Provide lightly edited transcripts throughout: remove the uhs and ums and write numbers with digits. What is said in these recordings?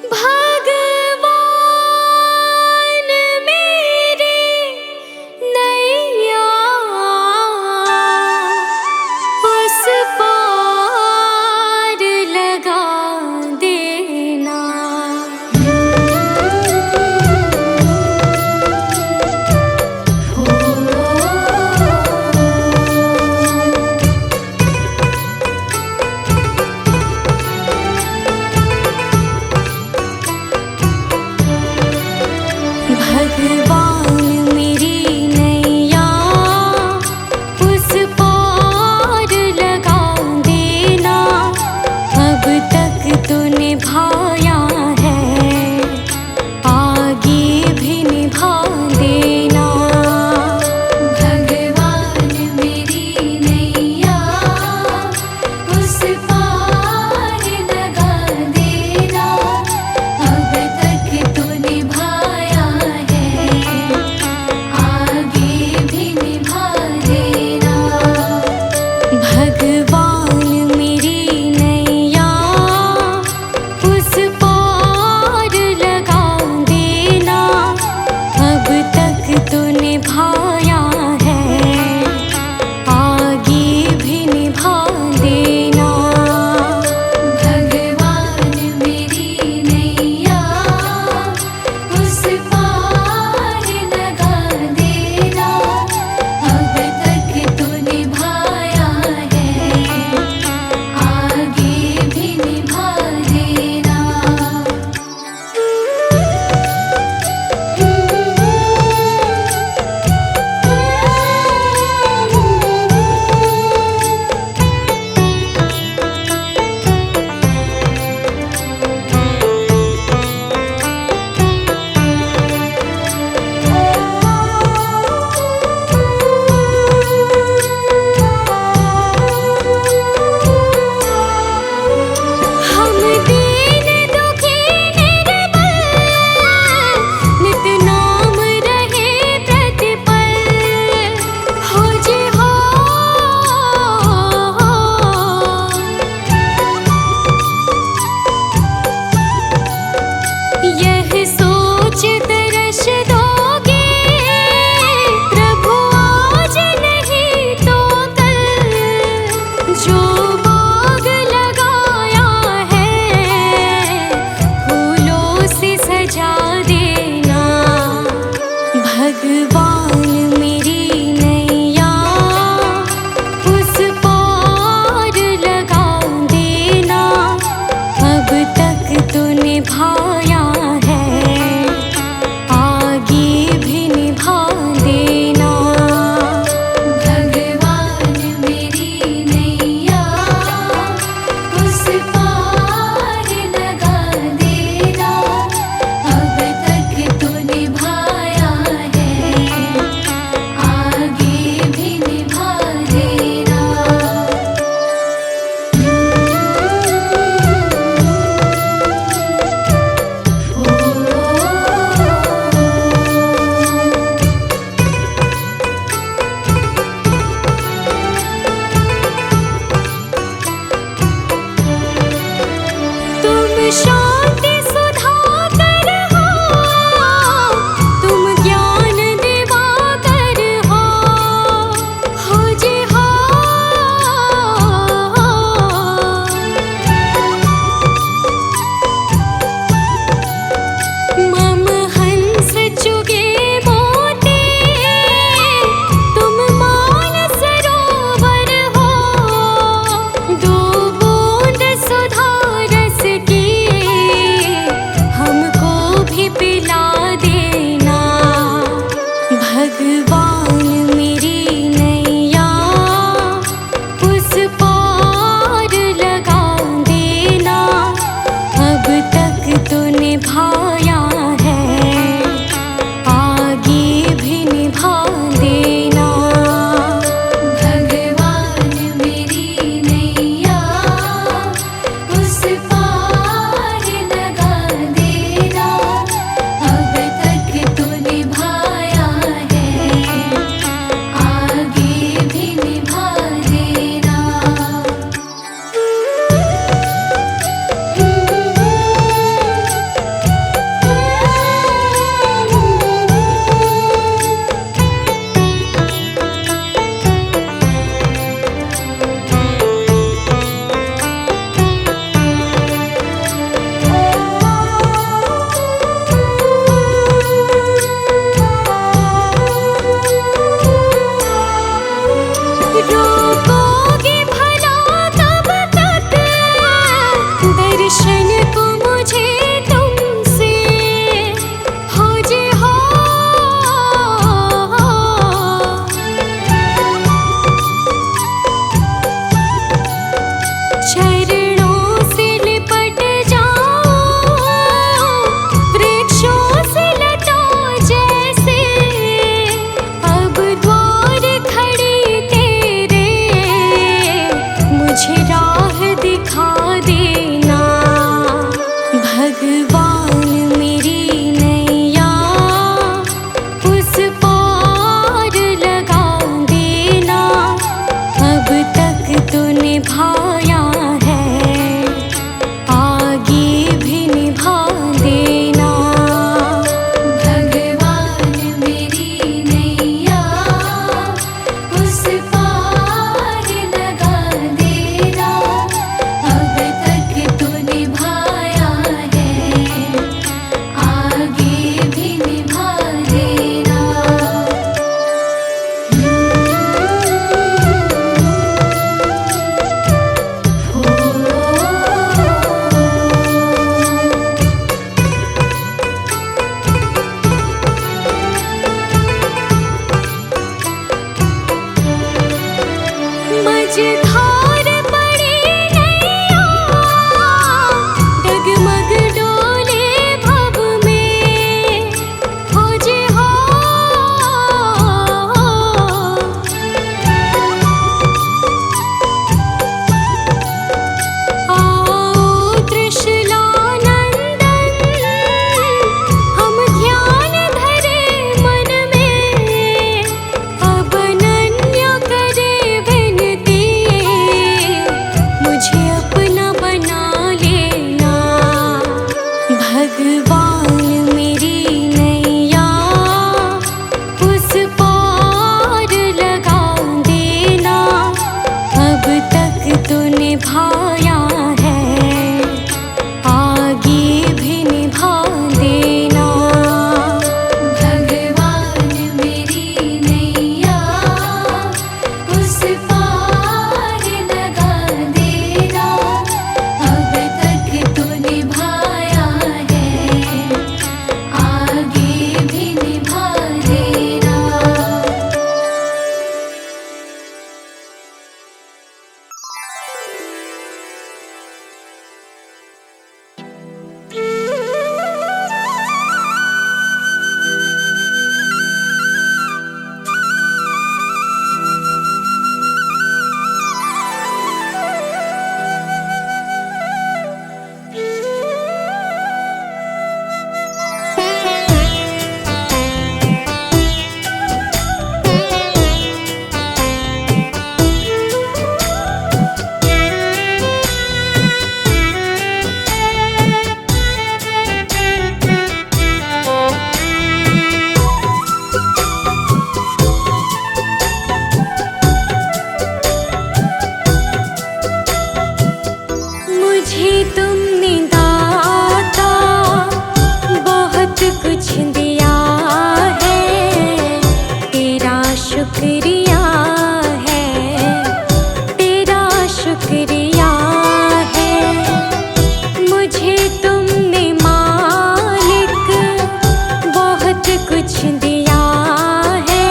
भगवान मेरे नैया उस पार लगा देना। भगवान मेरी नैया उस पार लगा देना। अब तक तो निभाया है, आगे भी निभा देना। भगवान मेरी नैया उस पार लगा देना। अब तक तो निभाया है, आगे भी निभा देना। भगवान मेरी नैया उस पार लगा देना। अब तक तो निभाया है, आगे भी निभा देना। भगवान मेरी नैया उस पार लगा देना। अब तक तो निभाया है, आगे भी निभा देना। हम दीन दुखी निर्बल, नित नाम रहे प्रतिपल। हो जी हो, यह सोच तरस दोगे प्रभु आज नहीं तो कल। जो बाग लगाया है फूलों से सजा देना। भगवान मेरी नैया उस पार लगा देना। अब तक तो निभाया है, आगे भी निभा देना। भगवान मेरी नैया उस पार लगा देना। अब तक तो निभाया है, आगे भी निभा देना। तुम शांति सुधाकर हो, तुम ज्ञान दिवाकर हो जी हो। मम हंस चुगे मोती, तुम मान सरोवर हो। दो बूंद सुधा रस की हमको भी पिला देना। भगवान मेरी नैया उस पार लगा देना। अब तक तो निभाया है, आगे भी निभा देना। भगवान मेरी नैया उस पार लगा देना। अब तक तो निभाया है, आगे भी निभा देना। मेरी नैया उस पार लगा देना। अब तक तो निभाया है, आगे भी निभा देना। भगवान मेरी नैया उस पार लगा देना। अब तक तो निभाया है, आगे भी निभा देना। मझधार पड़ी नैया डगमग डोले भव में। हो जे हो आओ त्रिशूलानंदन, हम ध्यान धरे मन में। अब अनन्य करे विनती, मुझे अपना बना लेना। भगवान मेरी नैया उस पार लगा देना। अब तक तो निभाया है, आगे भी निभा देना। भगवान मेरी नैया उस पार लगा देना। अब तक तो निभाया है, आगे भी निभा देना। मुझे तुमने दाता बहुत कुछ दिया है, तेरा शुक्रिया है, तेरा शुक्रिया है। मुझे तुमने मालिक बहुत कुछ दिया है,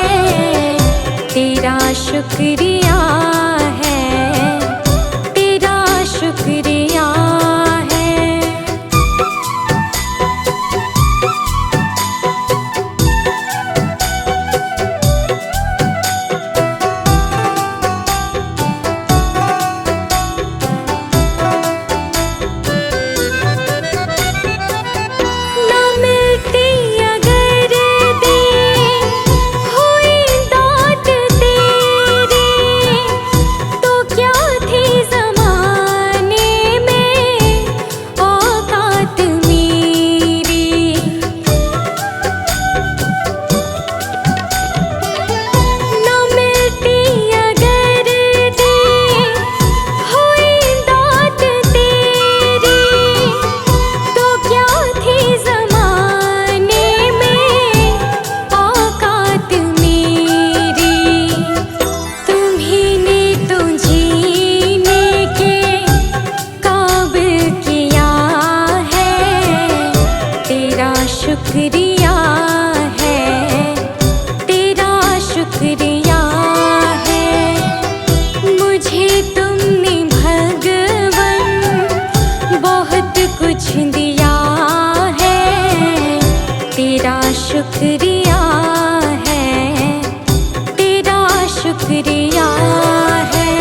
तेरा शुक्रिया है, तेरा शुक्रिया है। न मिलती अगर दी हुई दात तेरी, तो क्या थी ज़माने में औकात मेरी। न मिलती अगर दी हुई दात तेरी, तो क्या थी ज़माने में औकात मेरी। तुम्हीं ने तो जीने के काबिल किया है, तेरा शुक्रिया है, तेरा शुक्रिया है। मुझे तुमने भगवन बहुत कुछ दिया है, तेरा शुक्रिया है, तेरा शुक्रिया है।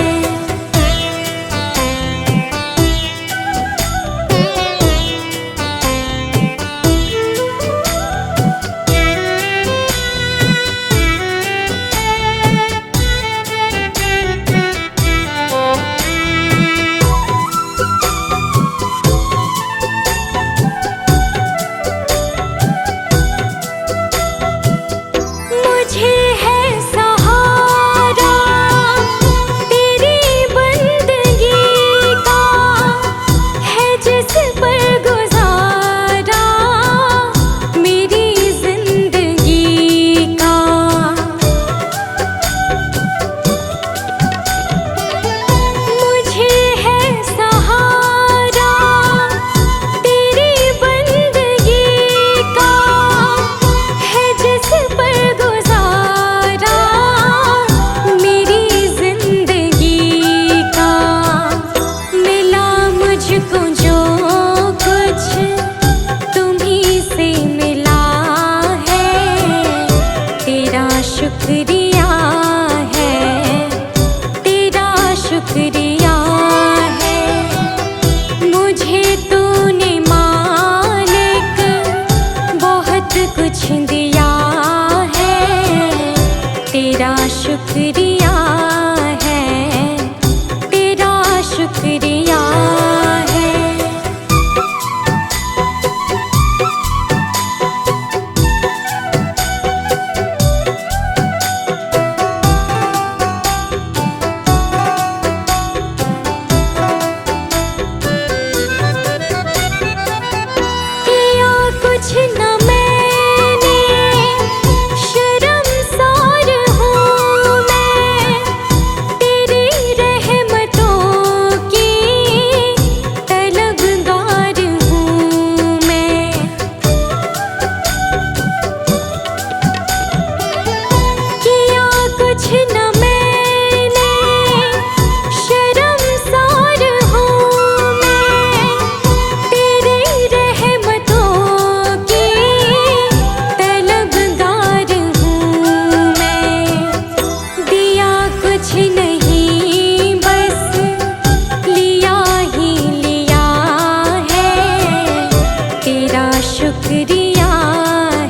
शुक्रिया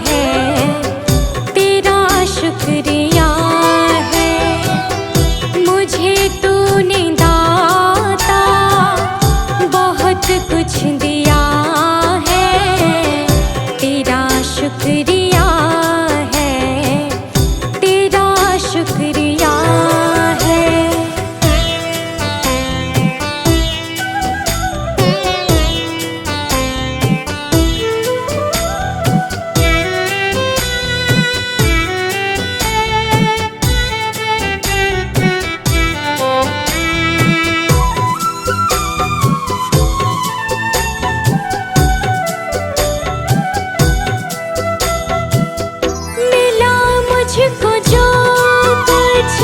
है, तेरा शुक्रिया है। मुझे तूने दाता बहुत कुछ दिया है, तेरा शुक्रिया है, तेरा शुक्रिया है। मिला मुझको जो कुछ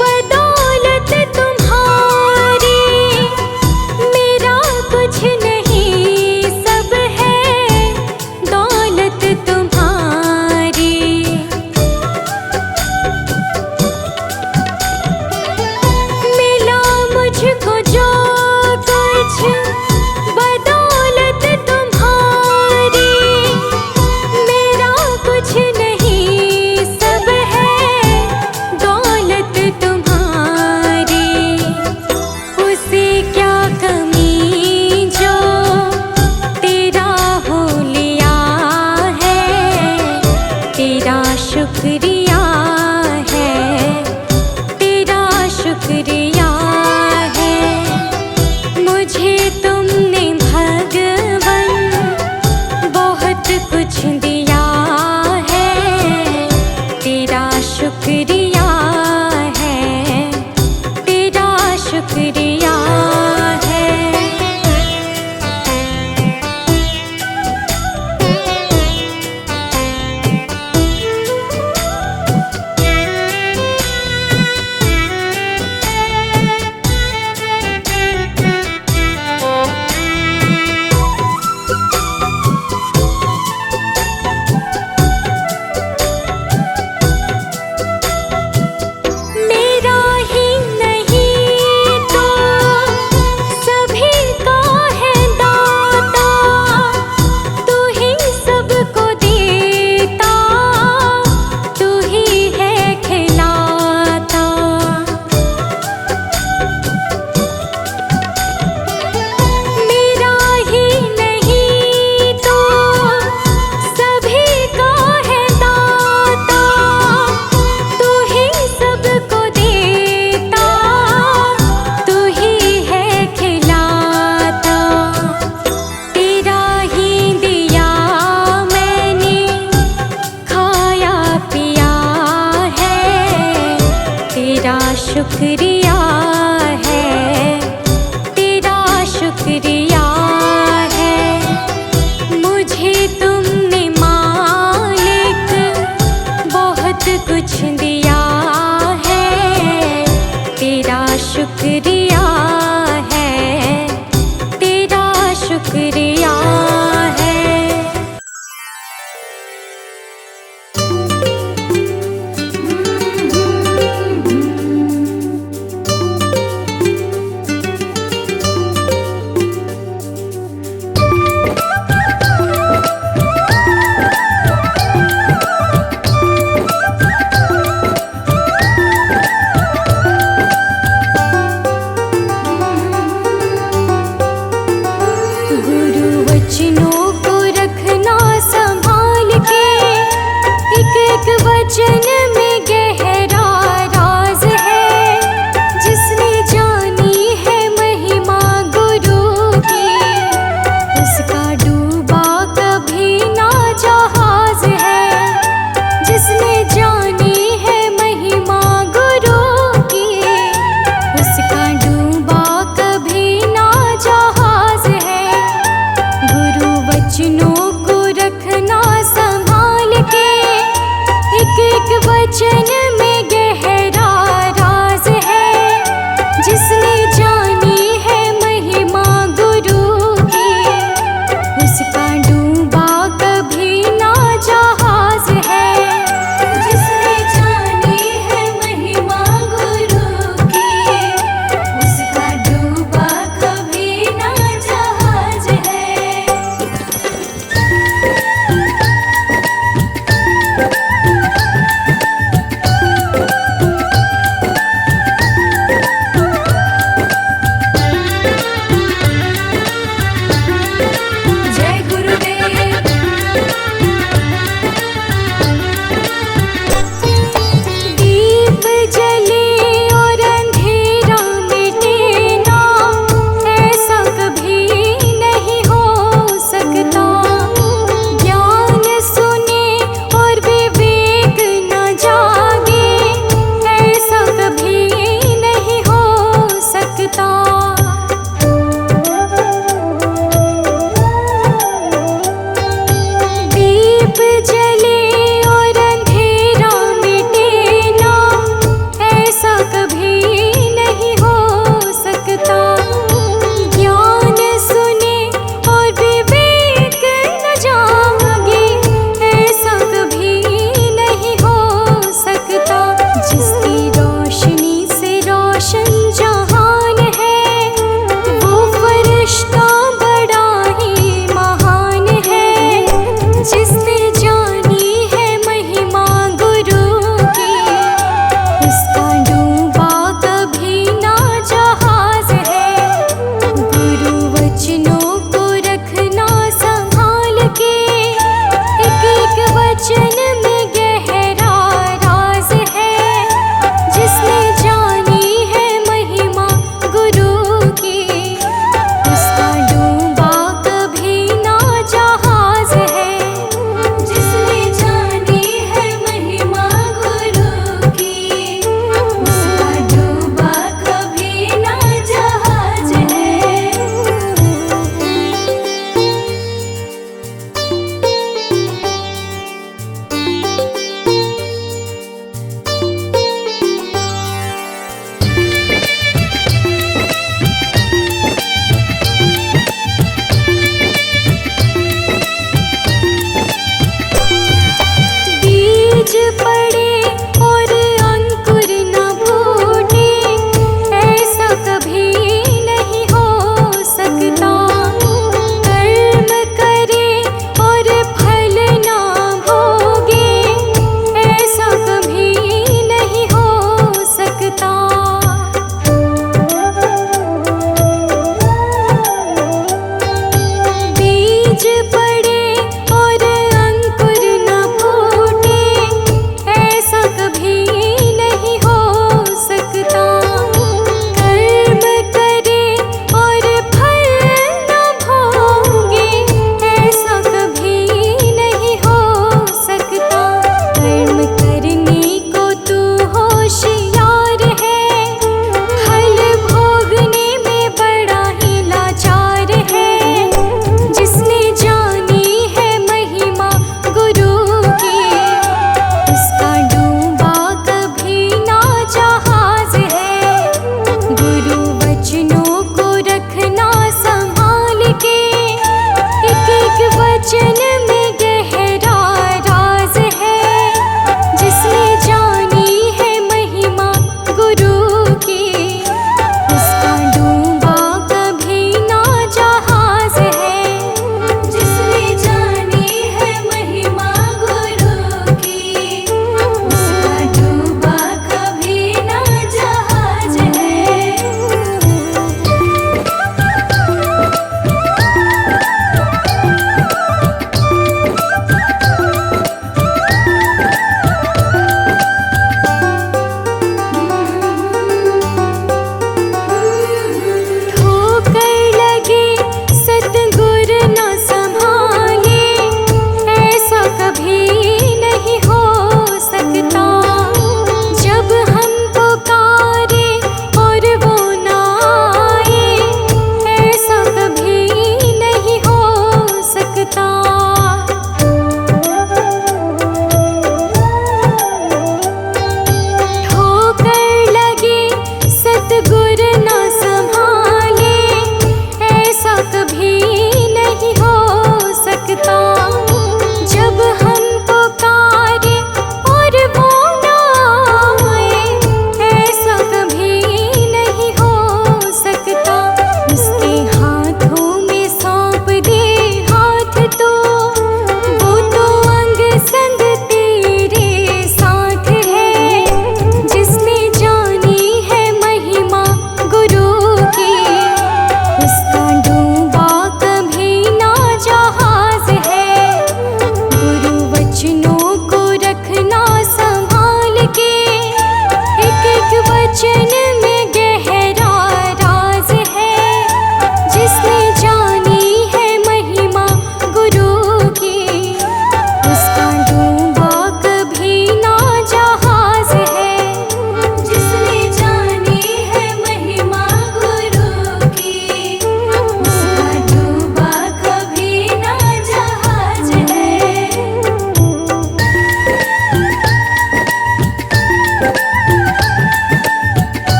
बदौलत तुम्हारी, मेरा कुछ नहीं सब है दौलत तुम्हारी। मिला मुझको जो कुछ बदौलत तुम्हारी, मेरा कुछ नहीं सब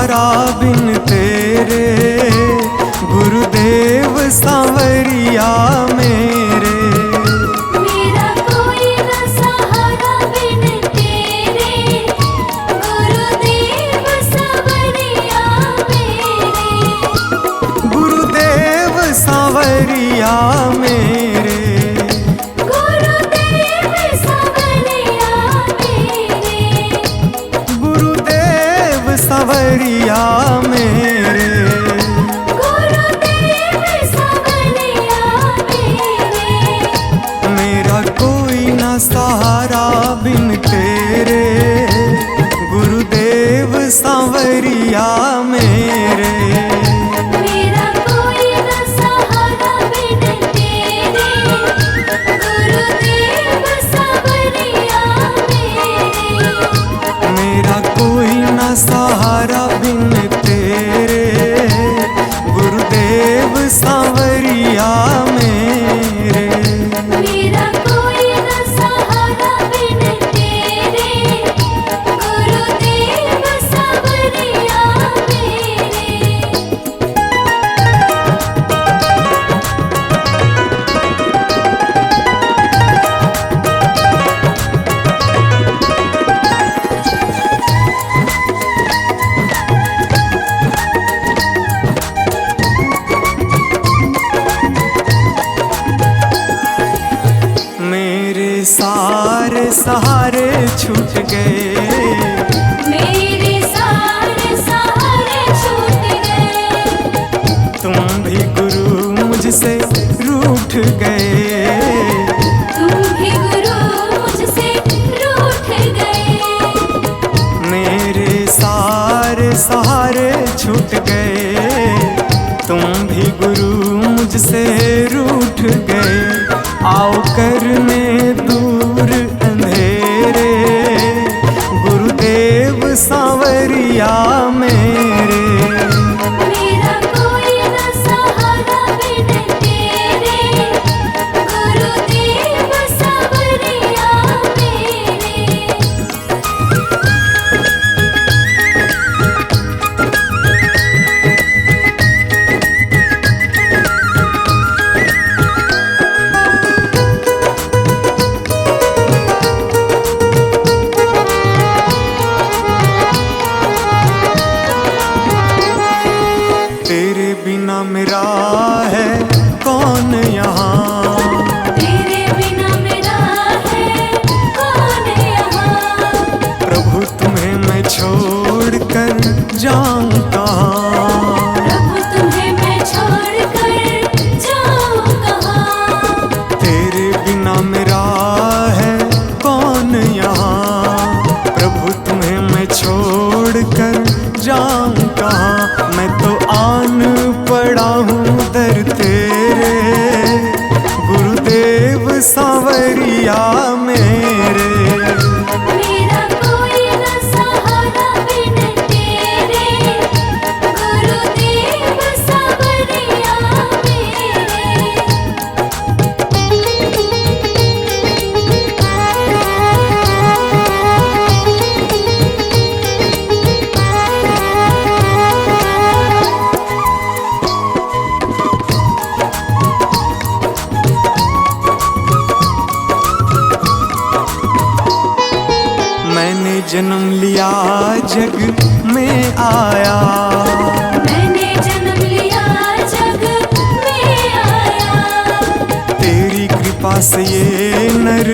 सहारा बिन तेरे, गुरुदेव सांवरिया मेरे। मेरा कोई न सहारा बिन तेरे, गुरुदेव सांवरिया मेरे। गुरुदेव सांवरिया मेरे, गुरुदेव सांवरिया मेरे। गुरुदेव सांवरिया मेरे। गुरुदेव सांवरिया मेरे। मेरा कोई ना सहारा बिन तेरे, गुरुदेव सांवरिया मेरे। मेरा कोई न सहारा बिन तेरे, गुरुदेव सांवरिया मेरे। मेरा कोई ना सहारा बिन तेरे, गुरुदेव सांवरिया मेरे। मेरा कोई न सहारा बिन तेरे, गुरुदेव सांवरिया मेरे। मेरे सारे सहारे छूट गए, मेरे सारे सहारे छूट गए। तुम भी गुरु मुझसे रूठ गए। तुम भी गुरु मुझसे रूठ गए। मेरे सारे सहारे छूट गए, तुम भी गुरु मुझसे रूठ गए। आओ करने दूर अंधेरे, गुरुदेव सांवरिया मेरे। मेरा कोई न सहारा बिन तेरे, गुरुदेव सांवरिया मेरे। तेरे बिना मेरा है कौन यहाँ, तेरे बिना मेरा है कौन यहाँ। प्रभु तुम्हें मैं छोड़ कर जाऊं कहाँ। प्रभु तुम्हें मैं छोड़ कर जाऊं कहाँ। तेरे बिना मेरा है कौन यहाँ, प्रभु तुम्हें मैं छोड़ कर जाऊं कहाँ। मैं तो आन पड़ा हूँ दर तेरे, गुरुदेव सांवरिया मेरे। मेरा कोई न सहारा बिन तेरे, गुरुदेव सांवरिया मेरे। मैंने जन्म लिया जग में आया, मैंने जन्म लिया जग में आया। तेरी कृपा से ये नर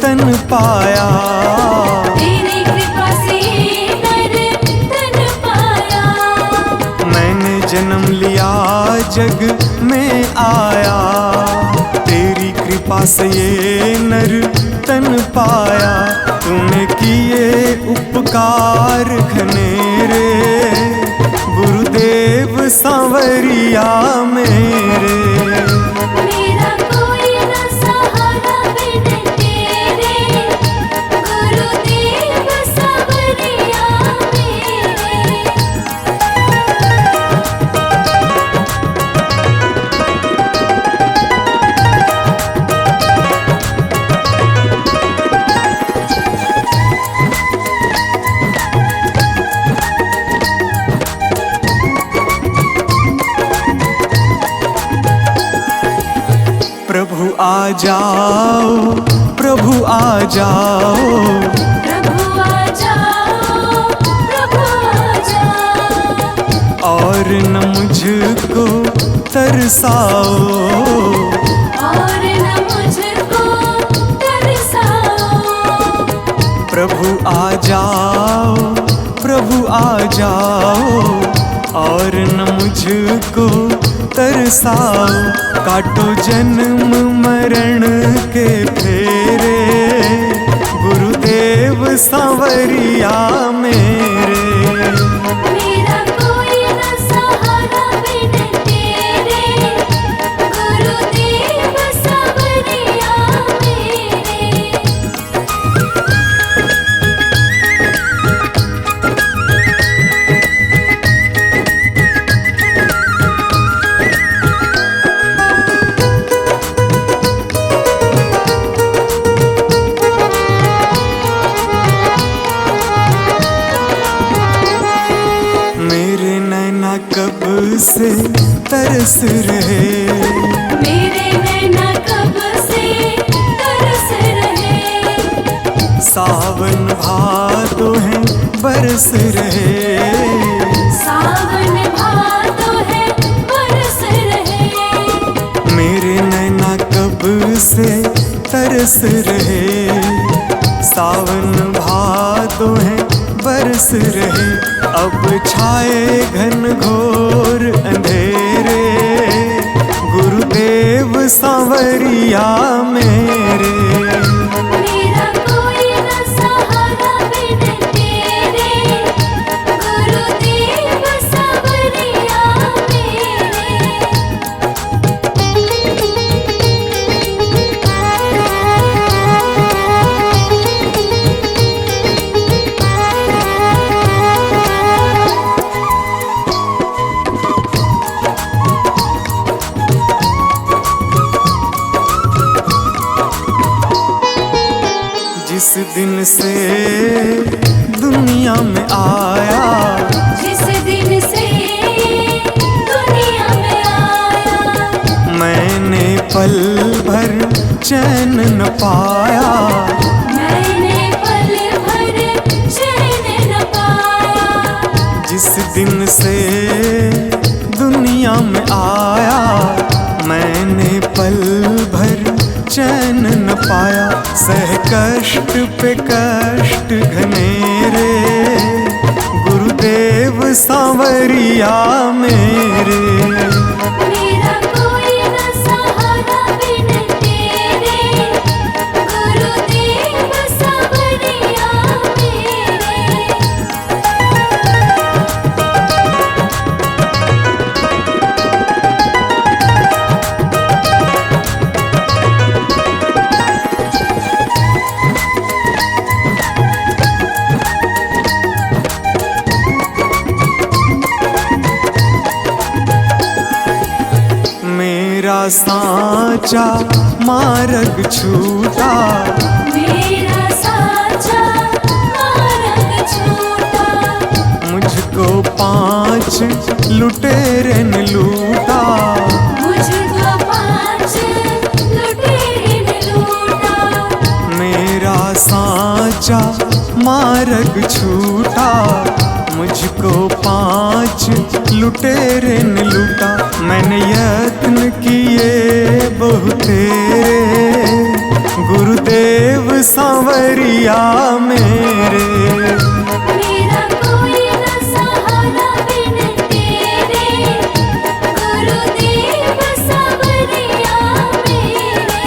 तन पाया। तेरी कृपा से नर तन पाया। मैंने जन्म लिया जग में आया, तेरी कृपा से ये नर तन पाया। तूने किए उपकार घनेरे, गुरुदेव सांवरिया मेरे। मेरा कोई न सहारा बिन तेरे, गुरुदेव सांवरिया मेरे। जाओ प्रभु आ जाओ, प्रभु आ जाओ, प्रभु आ जाओ। और न मुझको तरसाओ, और न मुझको तरसाओ। प्रभु आ जाओ प्रभु आ जाओ, और न मुझको तरसाओ। काटो जन्म मरण के फेरे, गुरुदेव सांवरिया मेरे। मेरा कोई न सहारा बिन तेरे, गुरुदेव सांवरिया मेरे। मेरे नैना कब से तरस रहे, मेरे नैना कब से तरस रहे। सावन भादो है बरस रहे, सावन भादो है बरस रहे। मेरे नैना कब से तरस रहे। सावन भादो है बरस रहे। अब छाए घन घोर अंधेरे, गुरुदेव सांवरिया मेरे। मेरा कोई न सहारा बिन तेरे, गुरुदेव सांवरिया जिस दिन से दुनिया में आया, जिस दिन से दुनिया में आया। मैंने पल भर चैन न पाया। मैंने पल भर चैन न पाया। जिस दिन से दुनिया में आया, मैंने पल भर चैन न पाया। सह कष्ट पे कष्ट घनेरे, गुरुदेव सांवरिया मेरे। मेरा कोई न सहारा बिन तेरे, गुरुदेव सांवरिया मेरे। मेरा सांचा मार्ग छूटा, मेरा साचा मार्ग छूटा। मुझको 5 लुटेरे ने लूटा। मुझको 5 लुटेरे ने लूटा। मेरा सांचा मार्ग छूटा, मुझको 5 लुटेरे ने लूटा। मैंने यत्न किए बहुतेरे, गुरुदेव सांवरिया मेरे। मेरा कोई न सहारा बिन तेरे, गुरुदेव सांवरिया मेरे।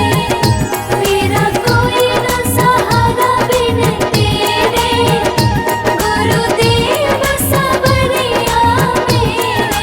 मेरा कोई न सहारा बिन तेरे, गुरुदेव सांवरिया मेरे।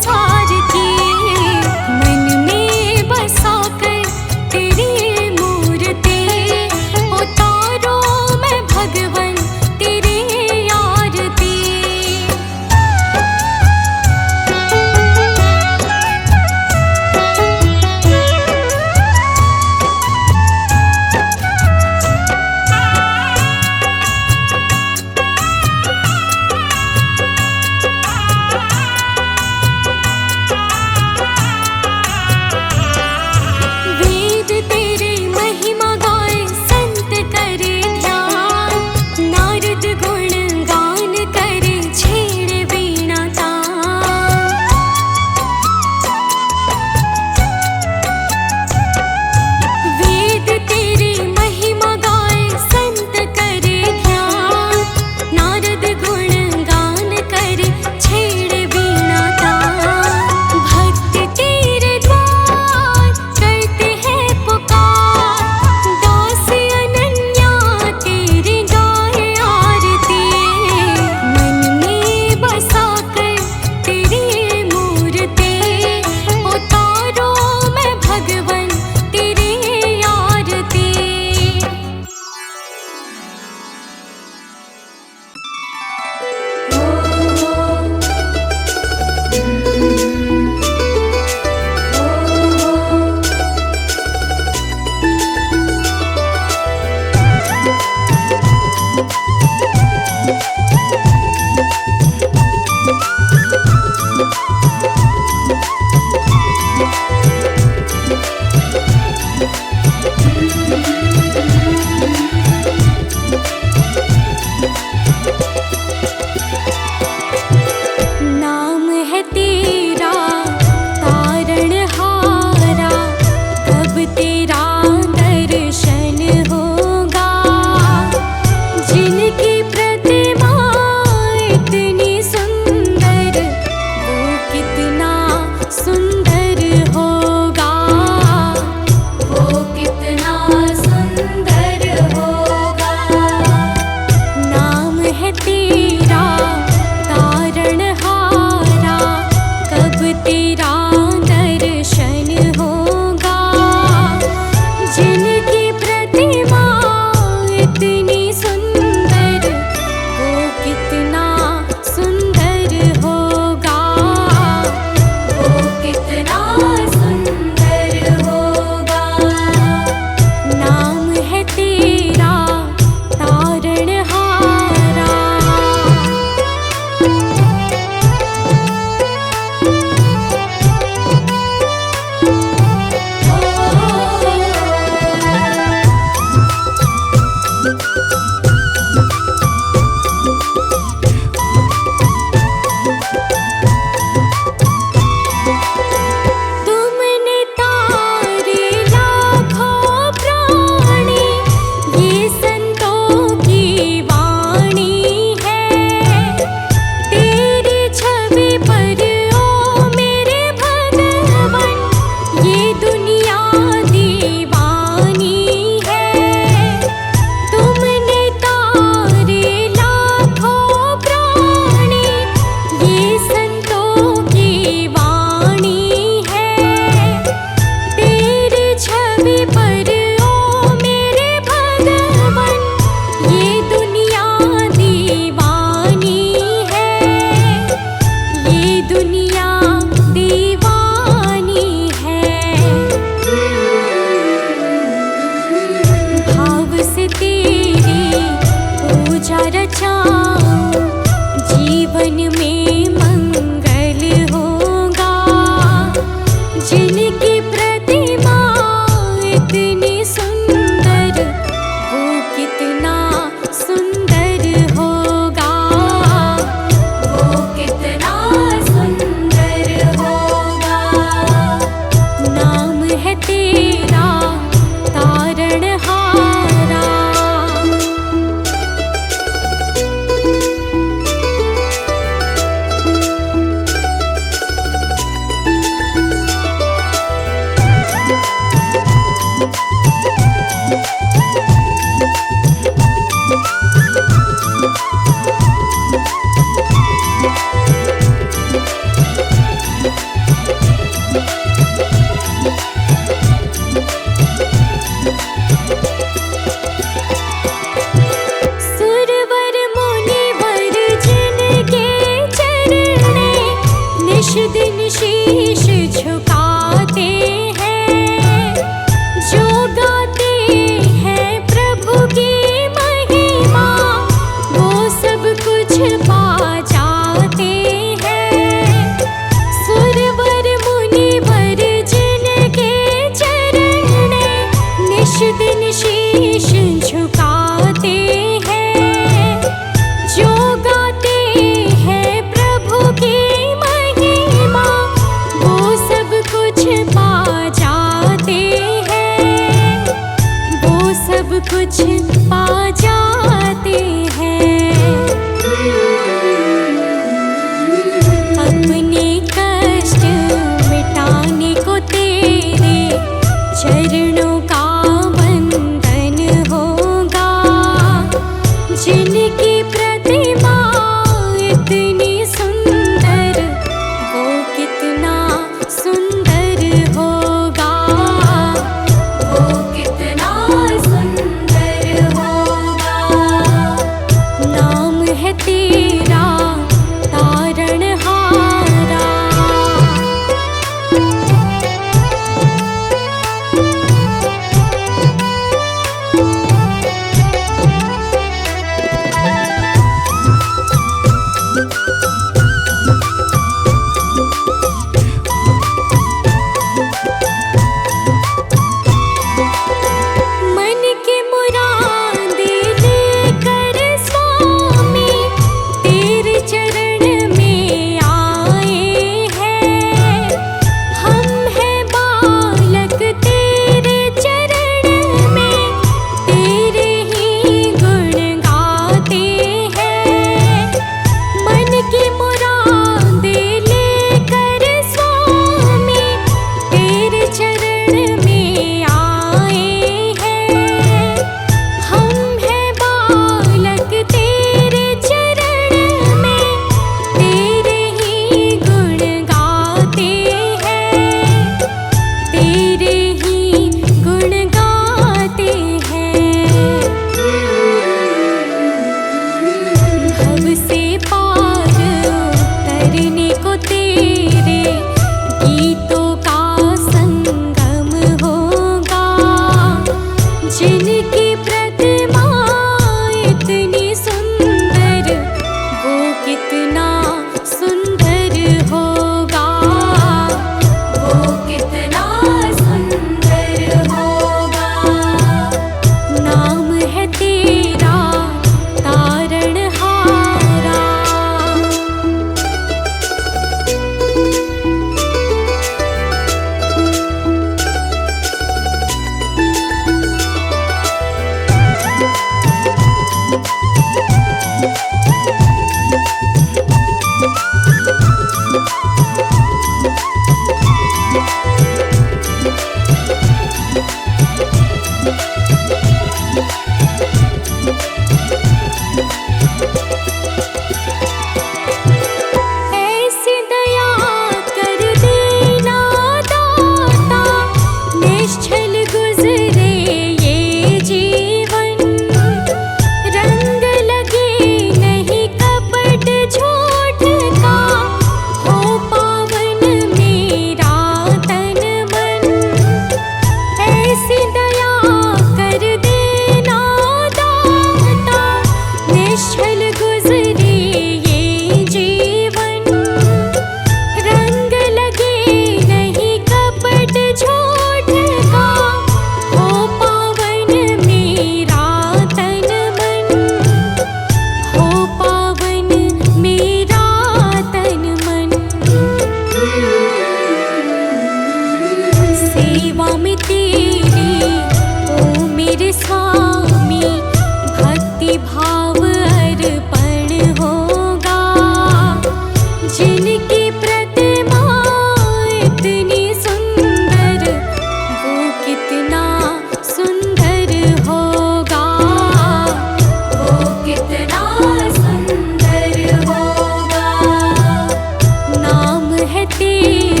कहती